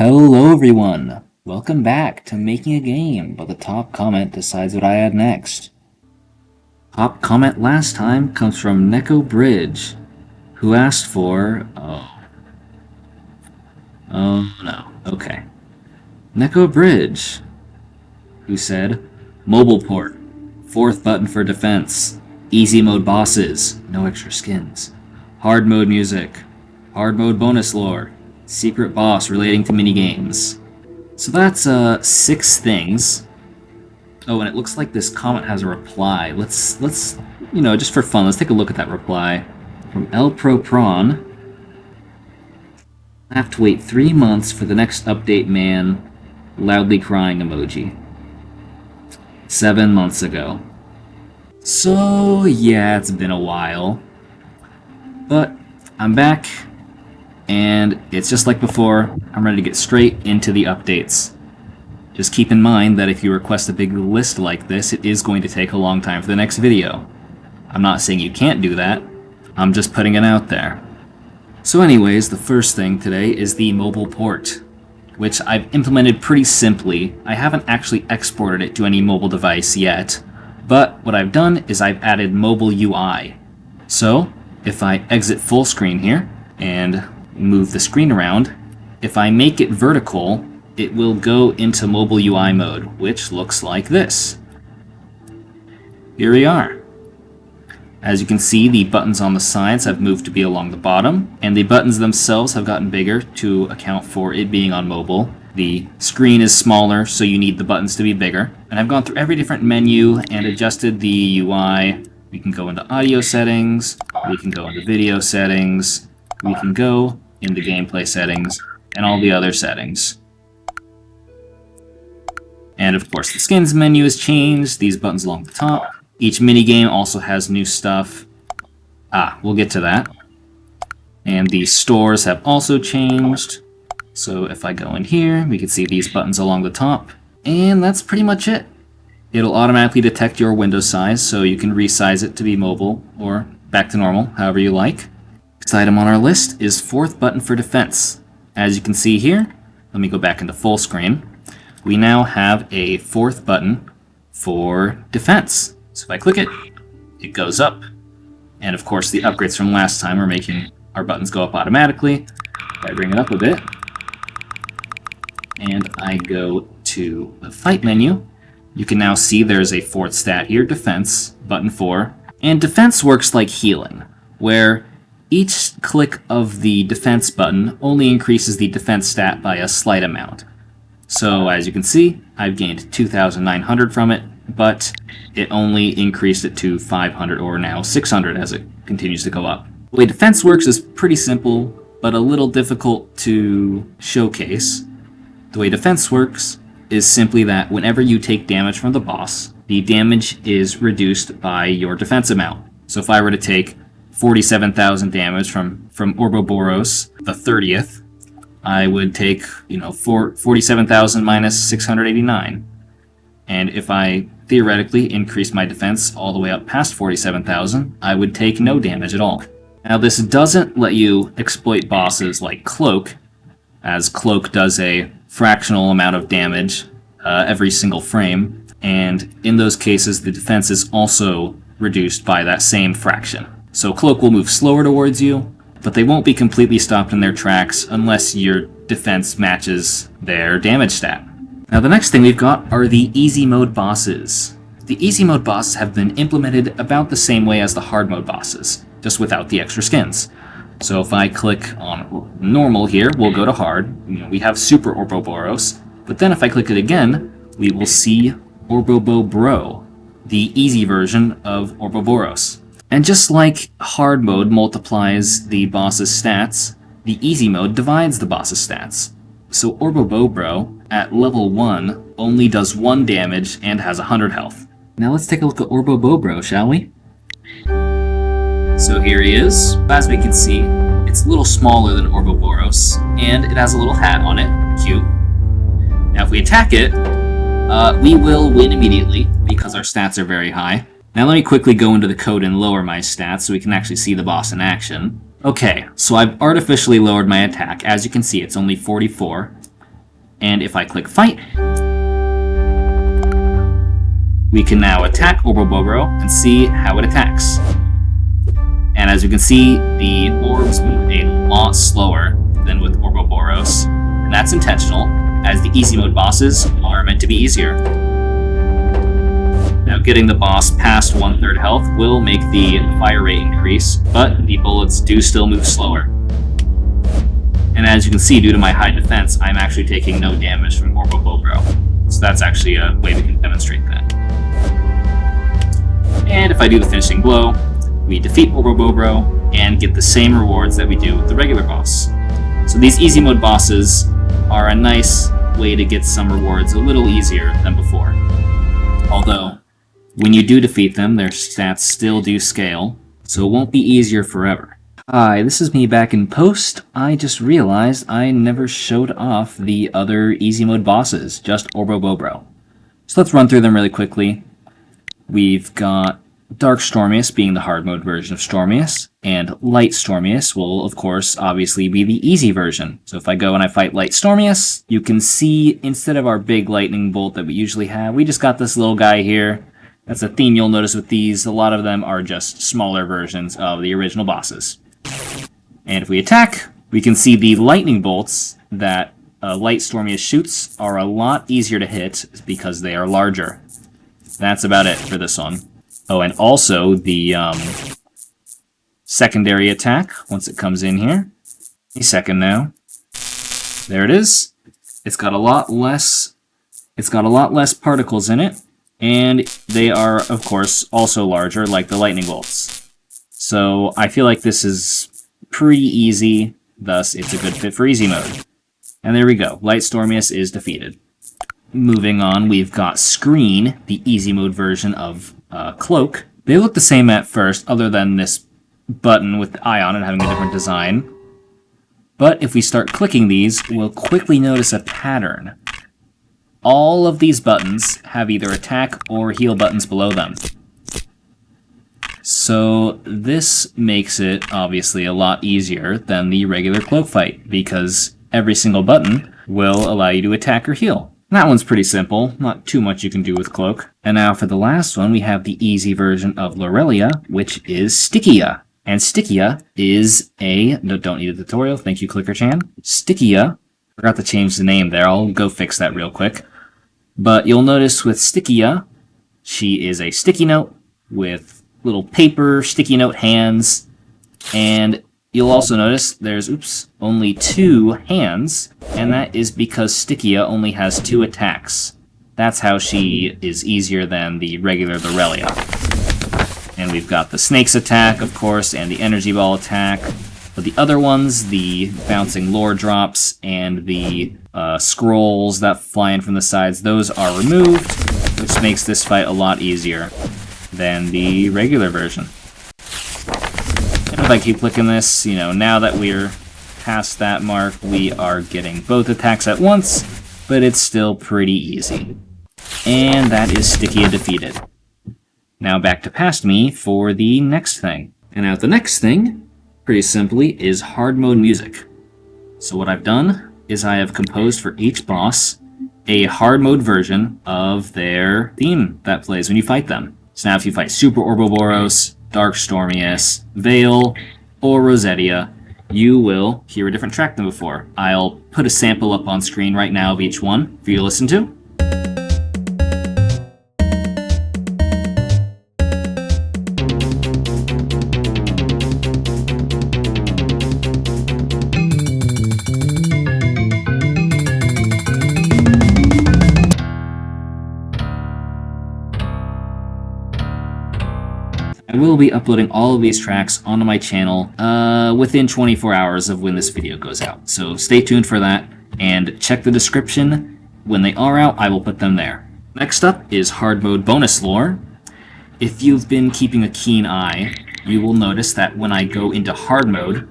Hello everyone! Welcome back to Making a Game, but the top comment decides what I add next. Top comment last time comes from Neko Bridge, who asked for... Oh no, okay. Neko Bridge, who said, Mobile port, 4th button for defense, easy mode bosses, no extra skins, hard mode music, hard mode bonus lore, secret boss relating to minigames. So that's 6 things. Oh, and it looks like this comment has a reply. Let's just for fun, let's take a look at that reply. From El Pro Prawn. I have to wait 3 months for the next update, man. Loudly crying emoji. 7 months ago. So yeah, it's been a while. But I'm back. And it's just like before, I'm ready to get straight into the updates. Just keep in mind that if you request a big list like this, it is going to take a long time for the next video. I'm not saying you can't do that, I'm just putting it out there. So anyways, the first thing today is the mobile port, which I've implemented pretty simply. I haven't actually exported it to any mobile device yet, but what I've done is I've added mobile UI. So, if I exit full screen here, and move the screen around, if I make it vertical, it will go into mobile UI mode, which looks like this. Here we are. As you can see, the buttons on the sides have moved to be along the bottom, and the buttons themselves have gotten bigger to account for it being on mobile. The screen is smaller, so you need the buttons to be bigger. And I've gone through every different menu and adjusted the UI. We can go into audio settings, we can go into video settings, we can go into gameplay settings, and all the other settings. And of course the skins menu has changed, these buttons along the top. Each minigame also has new stuff. We'll get to that. And the stores have also changed. So if I go in here, we can see these buttons along the top. And that's pretty much it. It'll automatically detect your window size, so you can resize it to be mobile or back to normal, however you like. Next item on our list is 4th button for defense. As you can see here, let me go back into full screen. We now have a 4th button for defense. So if I click it, it goes up. And of course the upgrades from last time are making our buttons go up automatically. If I bring it up a bit, and I go to the fight menu, you can now see there's a 4th stat here, defense, button 4. And defense works like healing, where each click of the defense button only increases the defense stat by a slight amount. So as you can see, I've gained 2,900 from it, but it only increased it to 500 or now 600 as it continues to go up. The way defense works is pretty simple, but a little difficult to showcase. The way defense works is simply that whenever you take damage from the boss, the damage is reduced by your defense amount. So if I were to take 47,000 damage from Orboboros, the 30th, I would take, 47,000 minus 689. And if I theoretically increase my defense all the way up past 47,000, I would take no damage at all. Now this doesn't let you exploit bosses like Cloak, as Cloak does a fractional amount of damage every single frame, and in those cases the defense is also reduced by that same fraction. So Cloak will move slower towards you, but they won't be completely stopped in their tracks unless your defense matches their damage stat. Now the next thing we've got are the easy mode bosses. The easy mode bosses have been implemented about the same way as the hard mode bosses, just without the extra skins. So if I click on normal here, we'll go to hard. We have Super Orboboros, but then if I click it again, we will see Orbobobro, the easy version of Orboboros. And just like hard mode multiplies the boss's stats, the easy mode divides the boss's stats. So Orbobobro, at level 1, only does 1 damage and has 100 health. Now let's take a look at Orbobobro, shall we? So here he is. As we can see, it's a little smaller than Orboboros, and it has a little hat on it. Cute. Now if we attack it, we will win immediately, because our stats are very high. Now let me quickly go into the code and lower my stats so we can actually see the boss in action. Okay, so I've artificially lowered my attack. As you can see, it's only 44. And if I click Fight, we can now attack Orboboro and see how it attacks. And as you can see, the orbs move a lot slower than with Orboboros, and that's intentional, as the easy mode bosses are meant to be easier. Now, getting the boss past 1/3 health will make the fire rate increase, but the bullets do still move slower. And as you can see, due to my high defense, I'm actually taking no damage from Orboboro. So that's actually a way we can demonstrate that. And if I do the finishing blow, we defeat Orboboro and get the same rewards that we do with the regular boss. So these easy mode bosses are a nice way to get some rewards a little easier than before. Although, when you do defeat them, their stats still do scale, so it won't be easier forever. Hi, this is me back in post. I just realized I never showed off the other easy mode bosses, just Orboboro. So let's run through them really quickly. We've got Dark Stormius being the hard mode version of Stormius, and Light Stormius will, of course, obviously be the easy version. So if I go and I fight Light Stormius, you can see instead of our big lightning bolt that we usually have, we just got this little guy here. That's a theme you'll notice with these. A lot of them are just smaller versions of the original bosses. And if we attack, we can see the lightning bolts that Light Stormius shoots are a lot easier to hit because they are larger. That's about it for this one. Oh, and also the secondary attack, once it comes in here. A second now. There it is. It's got a lot less particles in it, and they are, of course, also larger, like the lightning bolts. So I feel like this is pretty easy, thus it's a good fit for easy mode. And there we go, Light Stormius is defeated. Moving on, we've got Screen, the easy mode version of Cloak. They look the same at first, other than this button with the eye on it having a different design. But if we start clicking these, we'll quickly notice a pattern. All of these buttons have either attack or heal buttons below them. So this makes it obviously a lot easier than the regular Cloak fight, because every single button will allow you to attack or heal. That one's pretty simple, not too much you can do with Cloak. And now for the last one, we have the easy version of Lorelia, which is Stickia. And Stickia is no, don't need a tutorial, thank you Clicker-chan. Stickia, forgot to change the name there, I'll go fix that real quick. But you'll notice with Stickia, she is a sticky note with little paper sticky note hands, and you'll also notice there's, only 2 hands, and that is because Stickia only has 2 attacks. That's how she is easier than the regular Lorelia. And we've got the Snake's attack, of course, and the Energy Ball attack. But the other ones, the bouncing lore drops and the scrolls that fly in from the sides, those are removed, which makes this fight a lot easier than the regular version. And if I keep clicking this, now that we're past that mark, we are getting both attacks at once, but it's still pretty easy. And that is Stickia defeated. Now back to past me for the next thing. And now the next thing, pretty simply, is hard mode music. So what I've done is I have composed for each boss a hard mode version of their theme that plays when you fight them. So now if you fight Super Orboboros, Dark Stormius, Veil, or Rosetia, you will hear a different track than before. I'll put a sample up on screen right now of each one for you to listen to. I will be uploading all of these tracks onto my channel within 24 hours of when this video goes out. So stay tuned for that, and check the description. When they are out, I will put them there. Next up is hard mode bonus lore. If you've been keeping a keen eye, you will notice that when I go into hard mode,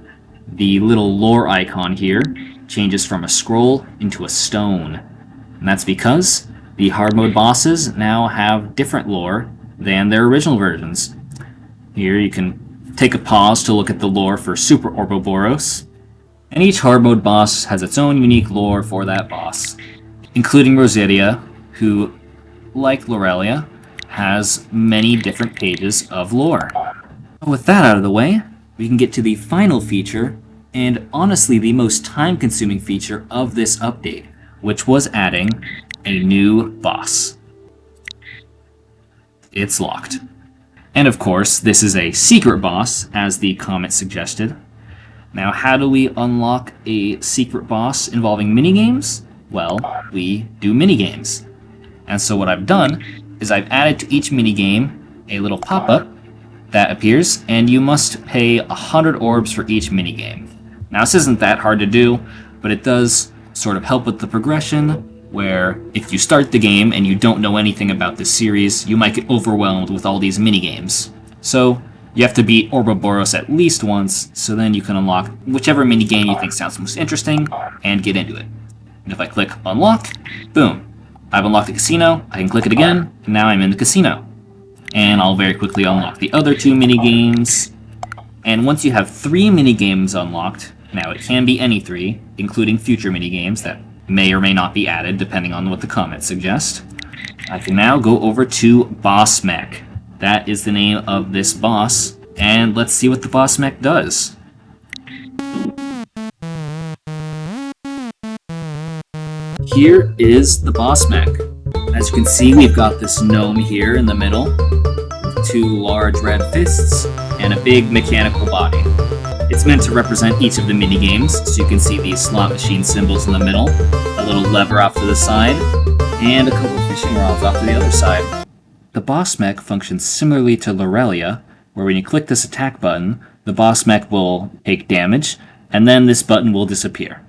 the little lore icon here changes from a scroll into a stone. And that's because the hard mode bosses now have different lore than their original versions. Here you can take a pause to look at the lore for Super Orboboros, and each hard mode boss has its own unique lore for that boss. including Rosaria, who, like Lorelia, has many different pages of lore. With that out of the way, we can get to the final feature, and honestly the most time-consuming feature of this update, which was adding a new boss. It's locked. And of course, this is a secret boss, as the comment suggested. Now, how do we unlock a secret boss involving minigames? Well, we do minigames. And so what I've done is I've added to each minigame a little pop-up that appears, and you must pay 100 orbs for each minigame. Now, this isn't that hard to do, but it does sort of help with the progression, where if you start the game and you don't know anything about this series, you might get overwhelmed with all these minigames. So, you have to beat Ouroboros at least once, so then you can unlock whichever minigame you think sounds most interesting, and get into it. And if I click Unlock, boom. I've unlocked the casino, I can click it again, and now I'm in the casino. And I'll very quickly unlock the other 2 minigames. And once you have 3 minigames unlocked, now it can be any 3, including future minigames that may or may not be added, depending on what the comments suggest, I can now go over to Boss Mech. That is the name of this boss, and let's see what the Boss Mech does. Here is the Boss Mech. As you can see, we've got this gnome here in the middle, with 2 large red fists, and a big mechanical body. It's meant to represent each of the minigames, so you can see these slot machine symbols in the middle, a little lever off to the side, and a couple of fishing rods off to the other side. The Boss Mech functions similarly to Lorelia, where when you click this attack button, the Boss Mech will take damage, and then this button will disappear.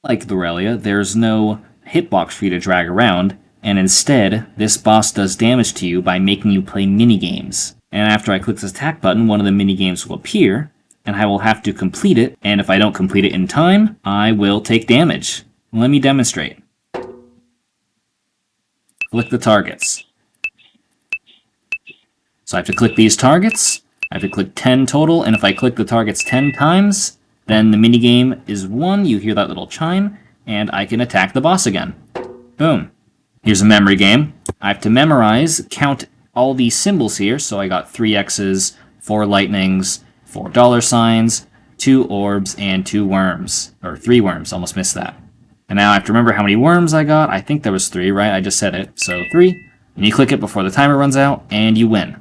Like Lorelia, there's no hitbox for you to drag around, and instead, this boss does damage to you by making you play minigames. And after I click this attack button, one of the minigames will appear, and I will have to complete it, and if I don't complete it in time, I will take damage. Let me demonstrate. Click the targets. So I have to click these targets, I have to click 10 total, and if I click the targets 10 times, then the minigame is won, you hear that little chime, and I can attack the boss again. Boom. Here's a memory game. I have to memorize, count all these symbols here, so I got 3 X's, 4 lightnings, 4 dollar signs, 2 orbs, and 2 worms. Or 3 worms, almost missed that. And now I have to remember how many worms I got. I think there was 3, right? I just said it. So 3. And you click it before the timer runs out, and you win.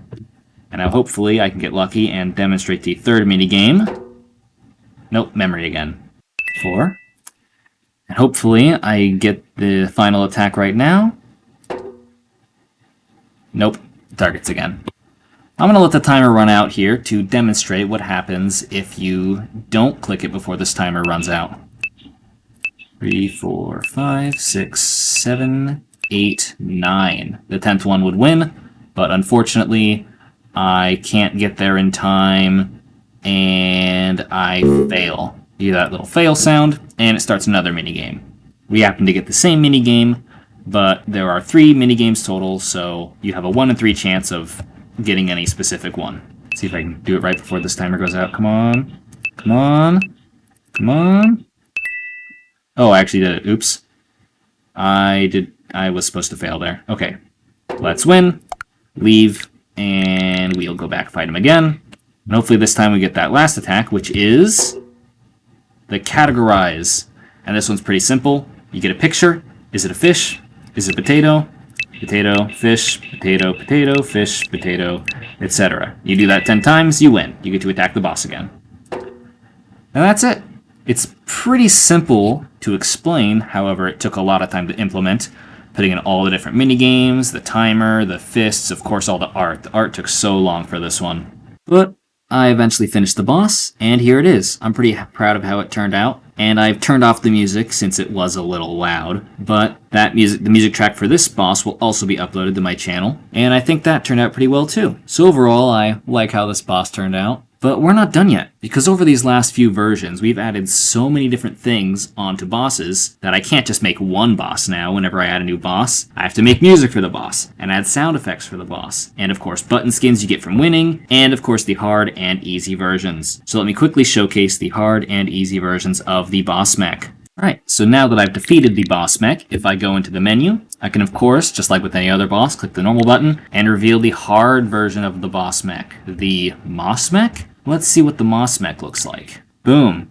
And now hopefully I can get lucky and demonstrate the 3rd minigame. Nope, memory again. 4. And hopefully I get the final attack right now. Nope, targets again. I'm going to let the timer run out here to demonstrate what happens if you don't click it before this timer runs out. 3, 4, 5, 6, 7, 8, 9. The 10th one would win, but unfortunately I can't get there in time and I fail. You hear that little fail sound, and it starts another minigame. We happen to get the same minigame, but there are 3 minigames total, so you have a 1 in 3 chance of getting any specific one. Let's see if I can do it right before this timer goes out. Come on. Come on. Come on. Oh, I actually did it. Oops. I was supposed to fail there. Okay. Let's win. Leave. And we'll go back, fight him again. And hopefully this time we get that last attack, which is the Categorize. And this one's pretty simple. You get a picture. Is it a fish? Is it a potato? Potato, fish, potato, fish, potato, etc. You do that 10 times, you win. You get to attack the boss again. And that's it. It's pretty simple to explain, however, it took a lot of time to implement. Putting in all the different minigames, the timer, the fists, of course all the art. The art took so long for this one. But I eventually finished the boss, and here it is. I'm pretty proud of how it turned out. And I've turned off the music since it was a little loud, but the music track for this boss will also be uploaded to my channel, and I think that turned out pretty well too. So overall, I like how this boss turned out. But we're not done yet, because over these last few versions, we've added so many different things onto bosses that I can't just make one boss now whenever I add a new boss. I have to make music for the boss, and add sound effects for the boss, and of course button skins you get from winning, and of course the hard and easy versions. So let me quickly showcase the hard and easy versions of the Boss Mech. Alright, so now that I've defeated the boss mech, if I go into the menu, I can of course, just like with any other boss, click the normal button and reveal the hard version of the boss mech. The Moss mech? Let's see what the Moss mech looks like. Boom.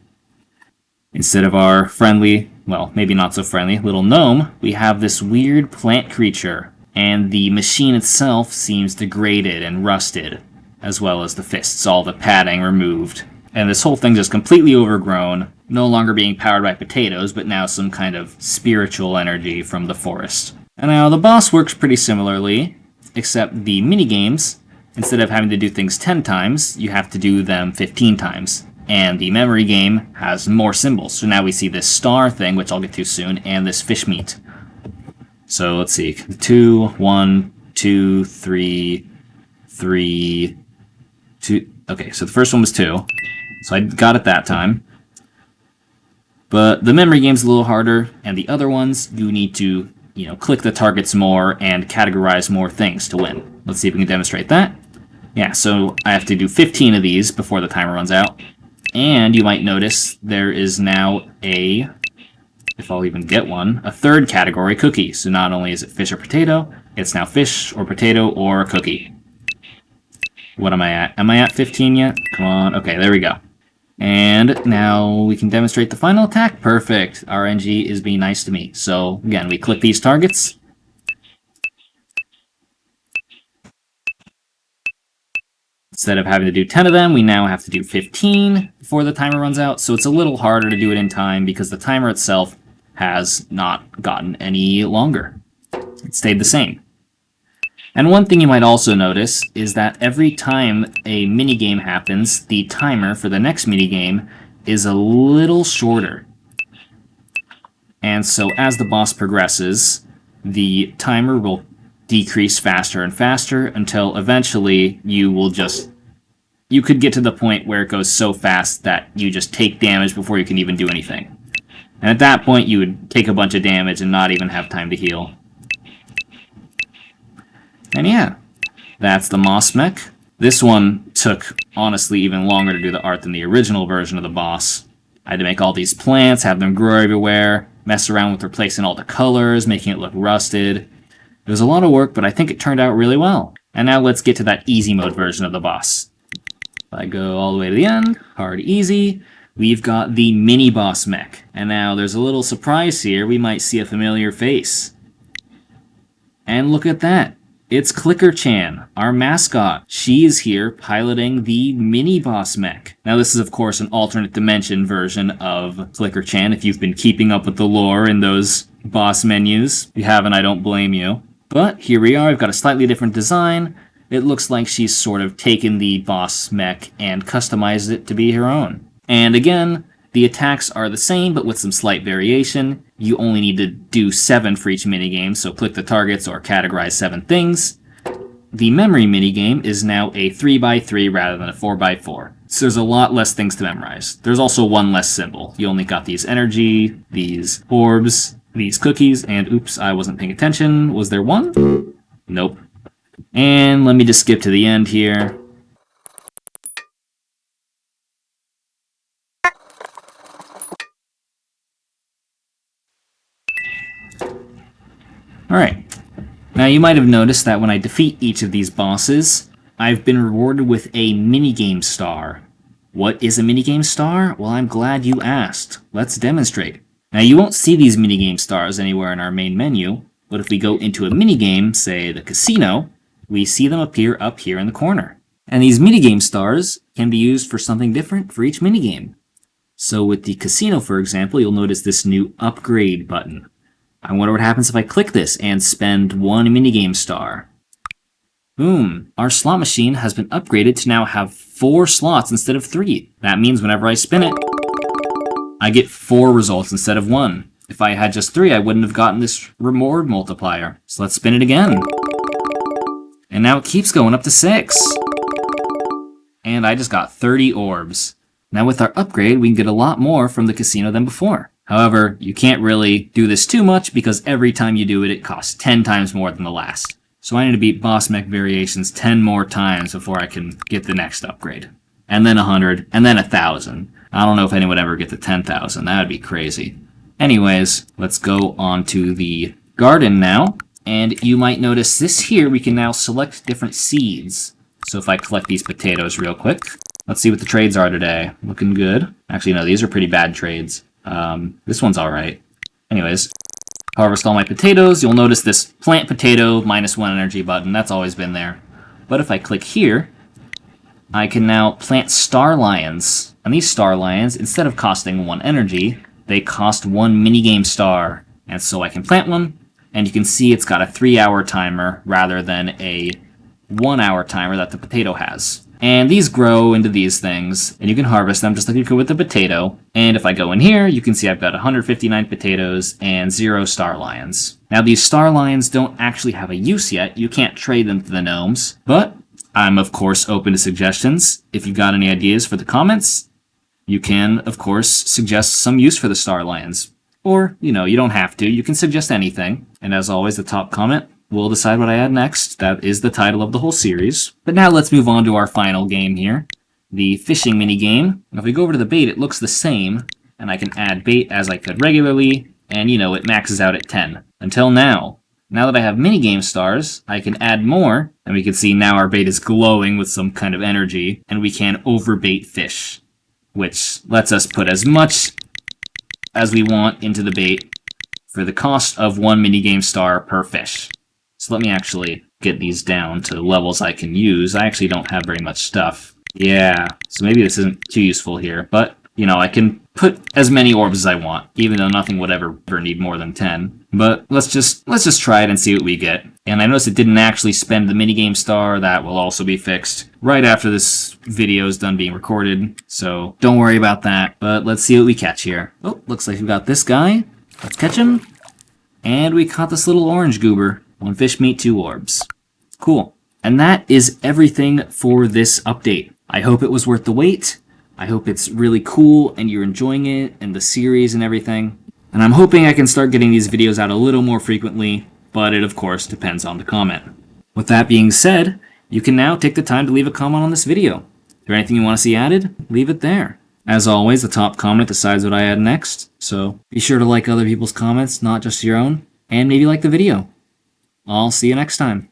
Instead of our friendly, well, maybe not so friendly, little gnome, we have this weird plant creature. And the machine itself seems degraded and rusted, as well as the fists, all the padding removed. And this whole thing just completely overgrown, no longer being powered by potatoes, but now some kind of spiritual energy from the forest. And now the boss works pretty similarly, except the minigames, instead of having to do things 10 times, you have to do them 15 times. And the memory game has more symbols. So now we see this star thing, which I'll get to soon, and this fish meat. So let's see. 2, 1, 2, 3, 3, 2. Okay, so the first one was 2. So I got it that time. But the memory game's a little harder, and the other ones, you need to, click the targets more and categorize more things to win. Let's see if we can demonstrate that. Yeah, so I have to do 15 of these before the timer runs out. And you might notice there is now a, if I'll even get one, a third category, cookie. So not only is it fish or potato, it's now fish or potato or cookie. What am I at? Am I at 15 yet? Come on. Okay, there we go. And now we can demonstrate the final attack. Perfect. RNG is being nice to me. So again, we click these targets. Instead of having to do 10 of them, we now have to do 15 before the timer runs out, so it's a little harder to do it in time because the timer itself has not gotten any longer. It stayed the same. And one thing you might also notice is that every time a minigame happens, the timer for the next minigame is a little shorter. And so as the boss progresses, the timer will decrease faster and faster until eventually you could get to the point where it goes so fast that you just take damage before you can even do anything. And at that point you would take a bunch of damage and not even have time to heal. And yeah, that's the Moss mech. This one took, honestly, even longer to do the art than the original version of the boss. I had to make all these plants, have them grow everywhere, mess around with replacing all the colors, making it look rusted. It was a lot of work, but I think it turned out really well. And now let's get to that easy mode version of the boss. If I go all the way to the end, hard, easy, we've got the mini boss mech. And now there's a little surprise here. We might see a familiar face. And look at that. It's Clicker-chan, our mascot. She is here piloting the mini boss mech. Now this is of course an alternate dimension version of Clicker-chan if you've been keeping up with the lore in those boss menus. If you haven't, I don't blame you. But here we are, we've got a slightly different design. It looks like she's sort of taken the boss mech and customized it to be her own. And again, the attacks are the same, but with some slight variation. You only need to do 7 for each minigame, so click the targets or categorize 7 things. The memory minigame is now a 3x3 rather than a 4x4. So there's a lot less things to memorize. There's also one less symbol. You only got these energy, these orbs, these cookies, and oops, I wasn't paying attention. Was there one? Nope. And let me just skip to the end here. Alright, now you might have noticed that when I defeat each of these bosses, I've been rewarded with a minigame star. What is a minigame star? Well, I'm glad you asked. Let's demonstrate. Now you won't see these minigame stars anywhere in our main menu, but if we go into a minigame, say the casino, we see them appear up here in the corner. And these minigame stars can be used for something different for each minigame. So with the casino, for example, you'll notice this new upgrade button. I wonder what happens if I click this and spend 1 minigame star. Boom! Our slot machine has been upgraded to now have 4 slots instead of 3. That means whenever I spin it, I get 4 results instead of 1. If I had just 3, I wouldn't have gotten this reward multiplier. So let's spin it again. And now it keeps going up to 6. And I just got 30 orbs. Now with our upgrade, we can get a lot more from the casino than before. However, you can't really do this too much because every time you do it, it costs 10 times more than the last. So I need to beat Boss Mech Variations 10 more times before I can get the next upgrade. And then 100, and then 1,000. I don't know if anyone would ever get to 10,000. That would be crazy. Anyways, let's go on to the garden now. And you might notice this here, we can now select different seeds. So if I collect these potatoes real quick, let's see what the trades are today. Looking good. Actually, no, these are pretty bad trades. This one's alright. Anyways, harvest all my potatoes. You'll notice this plant potato -1 energy button. That's always been there. But if I click here, I can now plant star lions. And these star lions, instead of costing 1 energy, they cost 1 minigame star. And so I can plant one, and you can see it's got a 3-hour timer rather than a 1-hour timer that the potato has. And these grow into these things, and you can harvest them just like you could with the potato. And if I go in here, you can see I've got 159 potatoes and 0 star lions. Now these star lions don't actually have a use yet. You can't trade them to the gnomes, but I'm of course open to suggestions. If you've got any ideas for the comments, you can of course suggest some use for the star lions. Or, you don't have to. You can suggest anything. And as always, the top comment will decide what I add next. That is the title of the whole series. But now let's move on to our final game here, the fishing minigame. If we go over to the bait, it looks the same, and I can add bait as I could regularly, and it maxes out at 10. Until now. Now that I have minigame stars, I can add more, and we can see now our bait is glowing with some kind of energy, and we can overbait fish, which lets us put as much as we want into the bait for the cost of 1 minigame star per fish. So let me actually get these down to levels I can use. I actually don't have very much stuff. Yeah, so maybe this isn't too useful here, but, I can put as many orbs as I want, even though nothing would ever need more than 10. But let's just try it and see what we get. And I noticed it didn't actually spend the minigame star. That will also be fixed right after this video is done being recorded, so don't worry about that. But let's see what we catch here. Oh, looks like we've got this guy. Let's catch him. And we caught this little orange goober. 1 fish meat, 2 orbs. Cool. And that is everything for this update. I hope it was worth the wait. I hope it's really cool and you're enjoying it and the series and everything. And I'm hoping I can start getting these videos out a little more frequently, but it of course depends on the comment. With that being said, you can now take the time to leave a comment on this video. Is there anything you want to see added? Leave it there. As always, the top comment decides what I add next, so be sure to like other people's comments, not just your own, and maybe like the video. I'll see you next time.